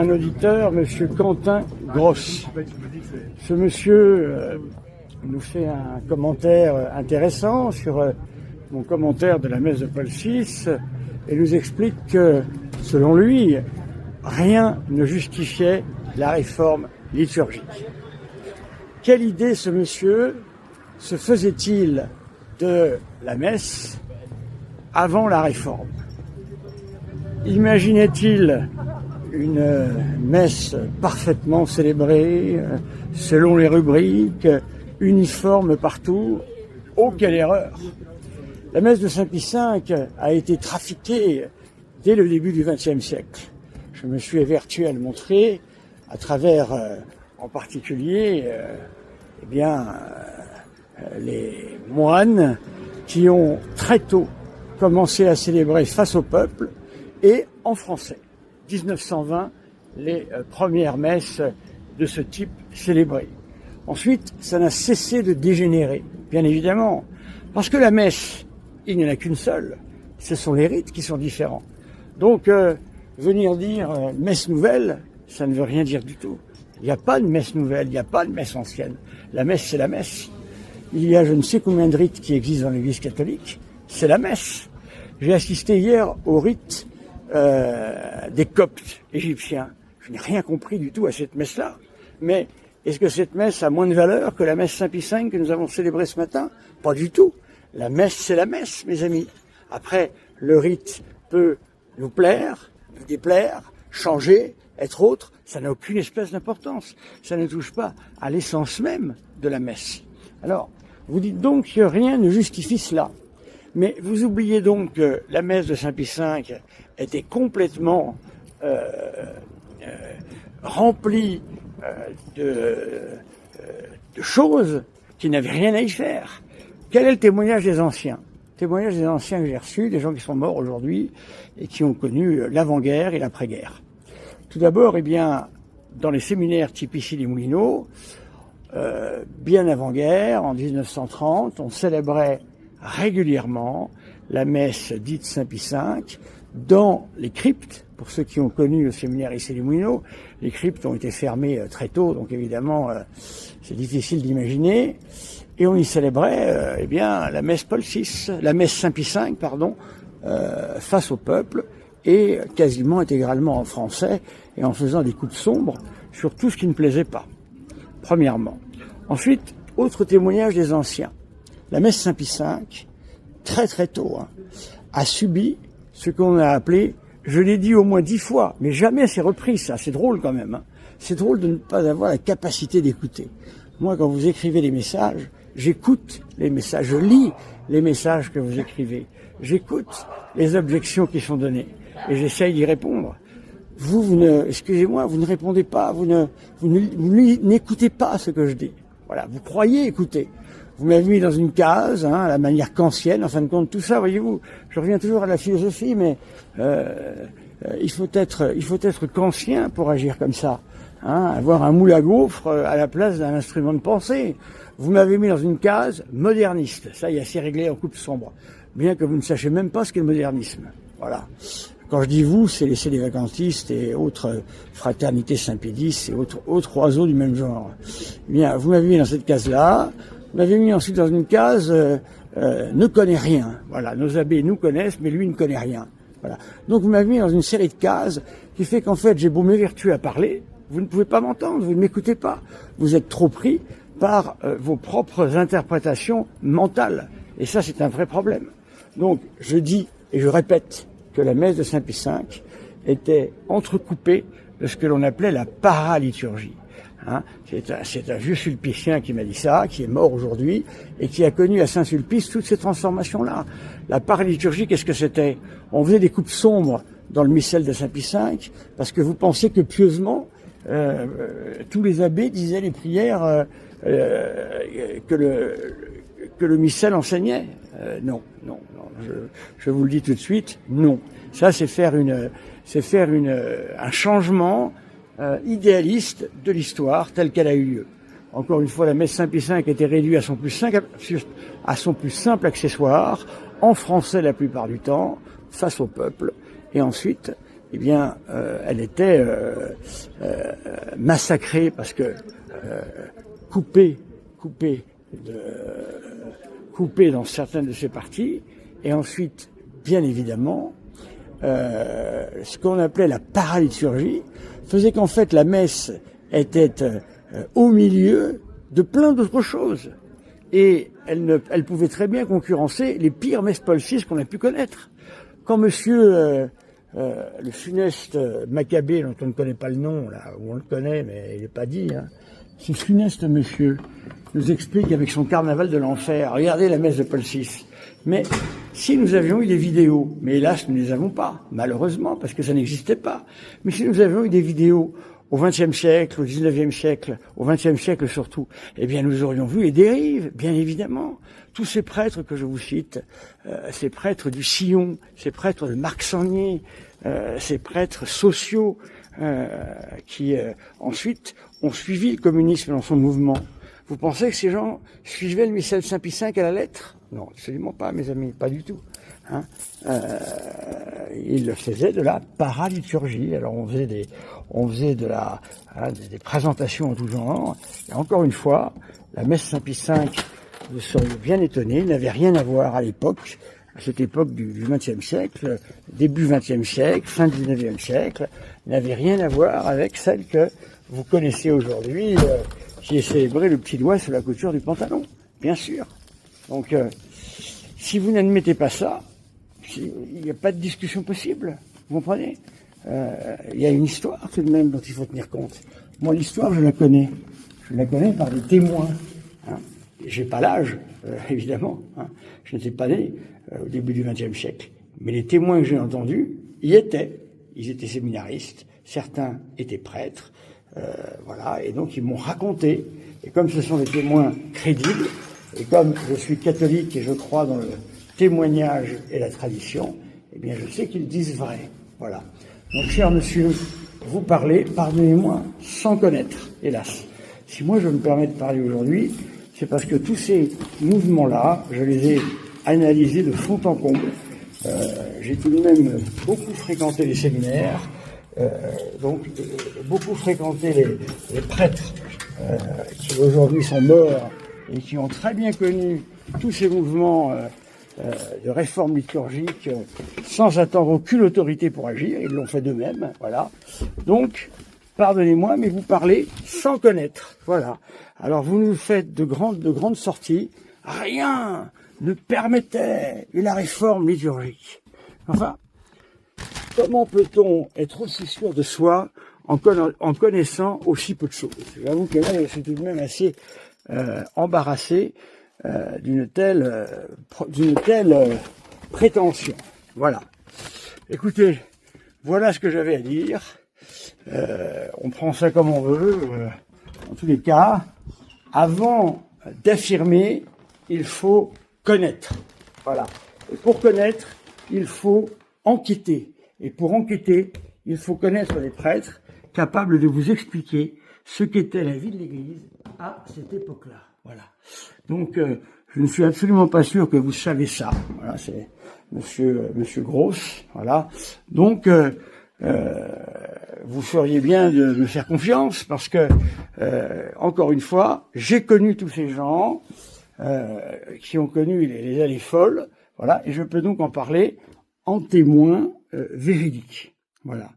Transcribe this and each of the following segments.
un auditeur, monsieur Quentin Gross. Ce monsieur nous fait un commentaire intéressant sur mon commentaire de la messe de Paul VI et nous explique que, selon lui, rien ne justifiait la réforme liturgique. Quelle idée ce monsieur se faisait-il de la messe avant la réforme? Imaginait-il une messe parfaitement célébrée, selon les rubriques, uniforme partout? Oh, quelle erreur! La messe de Saint Pie V a été trafiquée dès le début du XXe siècle. Je me suis évertué à le montrer à travers, en particulier, les moines qui ont très tôt commencé à célébrer face au peuple et en français. 1920, les premières messes de ce type célébrées. Ensuite, ça n'a cessé de dégénérer, bien évidemment, parce que la messe, il n'y en a qu'une seule. Ce sont les rites qui sont différents. Donc, venir dire messe nouvelle, ça ne veut rien dire du tout. Il n'y a pas de messe nouvelle, il n'y a pas de messe ancienne. La messe, c'est la messe. Il y a je ne sais combien de rites qui existent dans l'Église catholique. C'est la messe. J'ai assisté hier au rite des Coptes égyptiens. Je n'ai rien compris du tout à cette messe-là. Mais est-ce que cette messe a moins de valeur que la messe Saint Pie V que nous avons célébrée ce matin? Pas du tout. La messe, c'est la messe, mes amis. Après, le rite peut nous plaire, nous déplaire, changer, être autre. Ça n'a aucune espèce d'importance. Ça ne touche pas à l'essence même de la messe. Alors, vous dites donc que rien ne justifie cela. Mais vous oubliez donc que la messe de Saint Pie V était complètement remplie de choses qui n'avaient rien à y faire. Quel est le témoignage des anciens? Le témoignage des anciens que j'ai reçus, des gens qui sont morts aujourd'hui et qui ont connu l'avant-guerre et l'après-guerre. Tout d'abord, dans les séminaires type ici les Moulineaux, bien avant-guerre, en 1930, on célébrait régulièrement la messe dite Saint Pie V dans les cryptes. Pour ceux qui ont connu le séminaire ici les Moulineaux, les cryptes ont été fermées très tôt, donc évidemment c'est difficile d'imaginer. Et on y célébrait la messe Paul VI, la messe Saint Pie V, face au peuple, et quasiment intégralement en français, et en faisant des coupes sombres sur tout ce qui ne plaisait pas, premièrement. Ensuite, autre témoignage des anciens. La messe Saint Pie V, très très tôt, a subi ce qu'on a appelé, je l'ai dit au moins 10 fois, mais jamais c'est repris ça, c'est drôle quand même. C'est drôle de ne pas avoir la capacité d'écouter. Moi, quand vous écrivez des messages, j'écoute les messages, je lis les messages que vous écrivez, j'écoute les objections qui sont données et j'essaye d'y répondre. Excusez-moi, vous ne répondez pas, vous n'écoutez pas ce que je dis. Voilà, vous croyez écouter. Vous m'avez mis dans une case, à la manière kantienne, en fin de compte, tout ça, voyez-vous, je reviens toujours à la philosophie, mais il faut être kantien pour agir comme ça. Avoir un moule à gaufres à la place d'un instrument de pensée. Vous m'avez mis dans une case moderniste. Ça y est, c'est réglé en coupe sombre. Bien que vous ne sachiez même pas ce qu'est le modernisme. Voilà. Quand je dis vous, c'est les vacantistes et autres fraternités Saint-Pédis et autres oiseaux du même genre. Bien, vous m'avez mis dans cette case-là. Vous m'avez mis ensuite dans une case ne connaît rien. Voilà, nos abbés nous connaissent, mais lui ne connaît rien. Voilà. Donc vous m'avez mis dans une série de cases qui fait qu'en fait, j'ai beau m'évertuer à parler, vous ne pouvez pas m'entendre, vous ne m'écoutez pas. Vous êtes trop pris par vos propres interprétations mentales. Et ça, c'est un vrai problème. Donc, je dis et je répète que la messe de Saint Pie V était entrecoupée de ce que l'on appelait la paraliturgie. C'est un vieux sulpicien qui m'a dit ça, qui est mort aujourd'hui, et qui a connu à Saint-Sulpice toutes ces transformations-là. La paraliturgie, qu'est-ce que c'était? On faisait des coupes sombres dans le missel de Saint Pie V, parce que vous pensez que pieusement, tous les abbés disaient les prières que le missel enseignait. Non, je vous le dis tout de suite, non. Ça, c'est faire un changement idéaliste de l'histoire telle qu'elle a eu lieu. Encore une fois, la messe Saint Pie V était réduite à son plus simple accessoire, en français la plupart du temps, face au peuple. Et ensuite, eh bien, elle était massacrée parce que coupée dans certaines de ses parties, et ensuite, bien évidemment, ce qu'on appelait la paraliturgie faisait qu'en fait la messe était au milieu de plein d'autres choses. Et elle pouvait très bien concurrencer les pires messes Paul VI qu'on a pu connaître. Quand monsieur le funeste Maccabée, dont on ne connaît pas le nom, là, où on le connaît, mais il n'est pas dit, hein, ce funeste monsieur nous explique avec son carnaval de l'enfer, regardez la messe de Paul VI. Mais si nous avions eu des vidéos, mais hélas nous ne les avons pas, malheureusement, parce que ça n'existait pas, mais si nous avions eu des vidéos au XXe siècle, au XIXe siècle, au XXe siècle surtout, eh bien nous aurions vu les dérives, bien évidemment. Tous ces prêtres que je vous cite, ces prêtres du Sillon, ces prêtres de Marc-Sangnier, ces prêtres sociaux qui ensuite ont suivi le communisme dans son mouvement. Vous pensez que ces gens suivaient le missel de Saint-Pie V à la lettre? Non, absolument pas, mes amis, pas du tout. Hein, il faisait de la paraliturgie. Alors on faisait des présentations en tout genre. Et encore une fois, la messe Saint-Pie V, vous seriez bien étonnés, n'avait rien à voir à l'époque, à cette époque du XXe siècle, début XXe siècle, fin XIXe siècle, n'avait rien à voir avec celle que vous connaissez aujourd'hui, qui est célébrée le petit doigt sous la couture du pantalon, bien sûr. Donc, si vous n'admettez pas ça, il n'y a pas de discussion possible, vous comprenez? Il y a une histoire tout de même dont il faut tenir compte. Moi, l'histoire, je la connais par des témoins. Hein. J'ai pas l'âge, évidemment. Hein. Je n'étais pas né au début du XXe siècle. Mais les témoins que j'ai entendus y étaient. Ils étaient séminaristes, certains étaient prêtres, voilà. Et donc ils m'ont raconté. Et comme ce sont des témoins crédibles, et comme je suis catholique et je crois dans le témoignage et la tradition, eh bien je sais qu'ils disent vrai. Voilà. Donc, cher monsieur, vous parlez, pardonnez-moi, sans connaître, hélas. Si moi je me permets de parler aujourd'hui, c'est parce que tous ces mouvements-là, je les ai analysés de fond en comble. J'ai tout de même beaucoup fréquenté les séminaires, beaucoup fréquenté les prêtres qui aujourd'hui sont morts et qui ont très bien connu tous ces mouvements de réforme liturgique sans attendre aucune autorité pour agir. Ils l'ont fait d'eux-mêmes, voilà. Donc, pardonnez-moi, mais vous parlez sans connaître, voilà. Alors vous nous faites de grandes sorties, rien ne permettait la réforme liturgique. Enfin, comment peut-on être aussi sûr de soi en connaissant aussi peu de choses? J'avoue que là, je suis tout de même assez embarrassé d'une telle prétention. Voilà. Écoutez, voilà ce que j'avais à dire. On prend ça comme on veut. En tous les cas, avant d'affirmer, il faut connaître. Voilà. Et pour connaître, il faut enquêter. Et pour enquêter, il faut connaître les prêtres capables de vous expliquer ce qu'était la vie de l'Église à cette époque-là. Voilà. Donc, je ne suis absolument pas sûr que vous savez ça. Voilà, c'est Monsieur Gross. Voilà. Donc, vous feriez bien de me faire confiance parce que, encore une fois, j'ai connu tous ces gens qui ont connu les allées folles. Voilà. Et je peux donc en parler en témoin véridique. Voilà.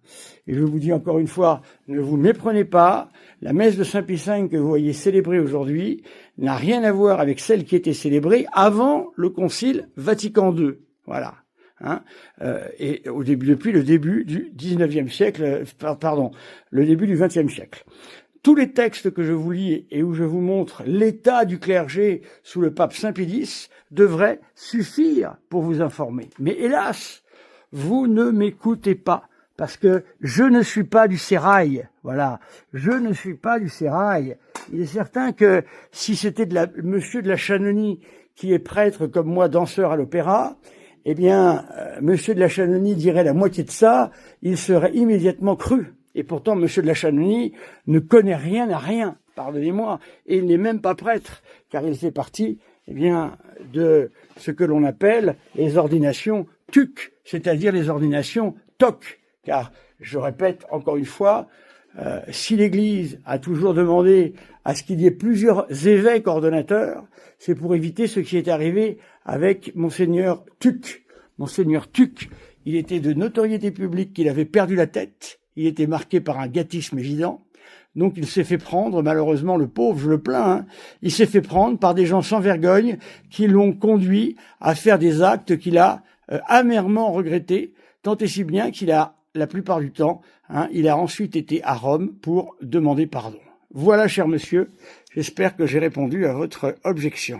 Et je vous dis encore une fois, ne vous méprenez pas, la messe de Saint-Pie V que vous voyez célébrée aujourd'hui n'a rien à voir avec celle qui était célébrée avant le Concile Vatican II. Voilà. Hein, et depuis le début du XIXe siècle, le début du XXe siècle. Tous les textes que je vous lis et où je vous montre l'état du clergé sous le pape Saint Pie X devraient suffire pour vous informer. Mais hélas, vous ne m'écoutez pas. Parce que je ne suis pas du sérail, voilà. Je ne suis pas du sérail. Il est certain que si c'était Monsieur de la Chanonie qui est prêtre comme moi, danseur à l'opéra, eh bien, Monsieur de la Chanonie dirait la moitié de ça, il serait immédiatement cru. Et pourtant, Monsieur de la Chanonie ne connaît rien à rien, pardonnez-moi, et il n'est même pas prêtre, car il fait partie, eh bien, de ce que l'on appelle les ordinations TUC, c'est-à-dire les ordinations TOC. Car Je répète encore une fois, si l'Église a toujours demandé à ce qu'il y ait plusieurs évêques ordonnateurs, c'est pour éviter ce qui est arrivé avec Monseigneur Tuc. Monseigneur Tuc, il était de notoriété publique qu'il avait perdu la tête, il était marqué par un gâtisme évident, donc il s'est fait prendre, malheureusement le pauvre, je le plains, il s'est fait prendre par des gens sans vergogne qui l'ont conduit à faire des actes qu'il a amèrement regrettés, tant et si bien qu'il a, la plupart du temps, il a ensuite été à Rome pour demander pardon. Voilà, cher monsieur, j'espère que j'ai répondu à votre objection.